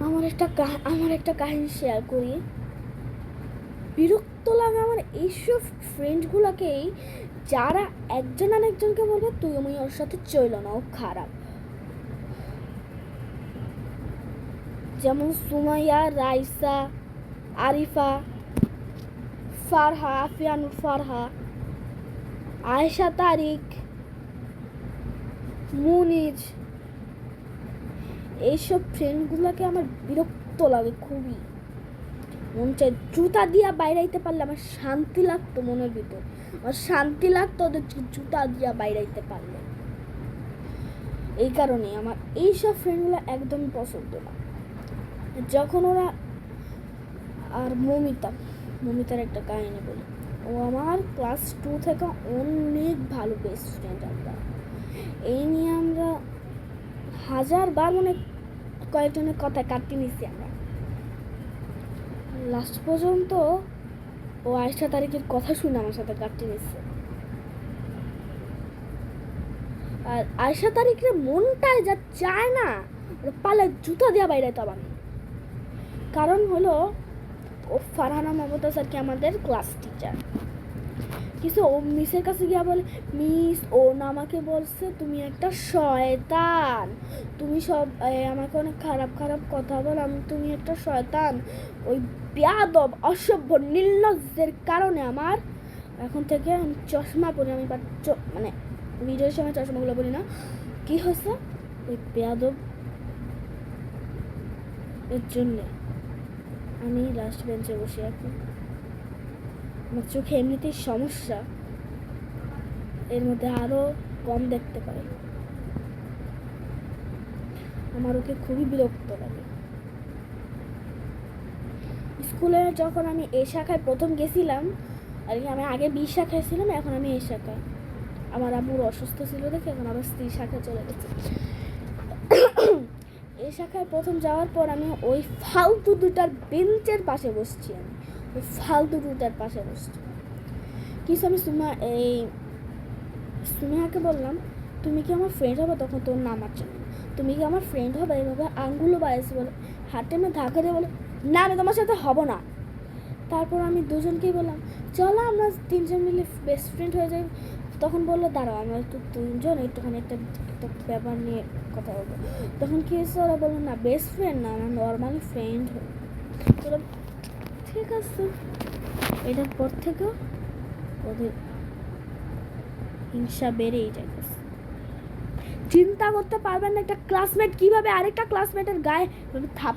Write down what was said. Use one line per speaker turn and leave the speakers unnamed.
আমার একটা কাহিনী শেয়ার করি। বিরক্ত লাগে আমার এইসব ফ্রেন্ডগুলোকেই যারা একজন আরেকজনকে বলবে তুই আমি ওর সাথে চইল না, ও খারাপ। যেমন সুমাইয়া, রাইসা, আরিফা, ফারহা, আফিয়ানুর ফারহা, আয়েশা, তারিক, মুনিজ, এইসব ফ্রেন্ডগুলোকে আমার বিরক্ত লাগে খুবই। মন চাই জুতা দিয়া বাইরাইতে পারলে আমার শান্তি লাগতো, মনের ভিতর আমার শান্তি লাগতো ওদের জুতা দিয়া বাইরাইতে পারলে। এই কারণে আমার এইসব ফ্রেন্ডগুলো একদমই পছন্দ না। যখন ওরা আর মমিতার একটা কাহিনী বলি। ও আমার ক্লাস 2 থেকে অনেক ভালো বেস্ট ফ্রেন্ড। আমরা এই নিয়ে আমরা হাজারবার কয়েকজনের কথা কাটিয়ে নিছি আমরা। লাস্ট পর্যন্ত ও আয়েশা তারিখের কথা শুনে আমার সাথে কাটিয়ে নিচ্ছে। আর আয়েশা তারিখের মনটায় যা চায় না পালে জুতা দেওয়া বাইরে তো আমি। কারণ হলো ও ফারহানা মমতাজ আর কি আমাদের ক্লাস টিচার। কিছু ও মিসের কাছে গিয়া বলে, মিস ও না আমাকে বলছে তুমি একটা শয়তান, তুমি সব আমাকে অনেক খারাপ খারাপ কথা বল, তুমি একটা শয়তান। ওই বেয়াদব অসভ্য নির্লজ্জের কারণে আমার এখন থেকে আমি চশমা পরি। আমি মানে ভিডিওর সময় চশমাগুলো পরি না। কি হয়েছে ওই বেয়াদব এর জন্যে আমি লাস্ট বেঞ্চে বসে এখন। আমার চোখে এমনিতেই সমস্যা, এর মধ্যে আরও কম দেখতে পাই। আমার ওকে খুবই বিরক্ত লাগে। স্কুলে যখন আমি এ শাখায় প্রথম গেছিলাম, আর কি আমি আগে বি শাখায় ছিলাম, এখন আমি এ শাখায়। আমার আম্মুর অসুস্থ ছিল দেখে এখন আবার স্ত্রী শাখায় চলে গেছে। এই শাখায় প্রথম যাওয়ার পর আমি ওই ফালতু দুটার বেঞ্চের পাশে বসছি। আমি ওই ফালতু দুটার পাশে বসছি। কিছু আমি সুমিহাকে বললাম, তুমি কি আমার ফ্রেন্ড হবে? তখন তোর নাম আছে, তুমি কি আমার ফ্রেন্ড হবে? এইভাবে আঙ্গুলো বাড়াইছি, বলে হাতে আমি ধাক্কা দিয়ে বলে না আমি তোমার সাথে হব না। তারপর আমি দুজনকেই বললাম চলো আমরা 3 জন মিলে বেস্ট ফ্রেন্ড হয়ে যাই। তখন বললো দাঁড়াও আমরা একটু 3 জন একটুখানি একটা ব্যাপার নিয়ে কথা বলবো। তখন কি হয়েছে, ওরা বললো না বেস্ট ফ্রেন্ড না, আমরা নর্মালি ফ্রেন্ড হই। ওরা ঠিক আছে। এটার পর থেকেও ওদের হিংসা বেড়েই যাইতেছে। চিন্তা করতে পারবেন না একটা ক্লাসমেট কিভাবে আরেকটা ক্লাসমেটের গায়ে থাপ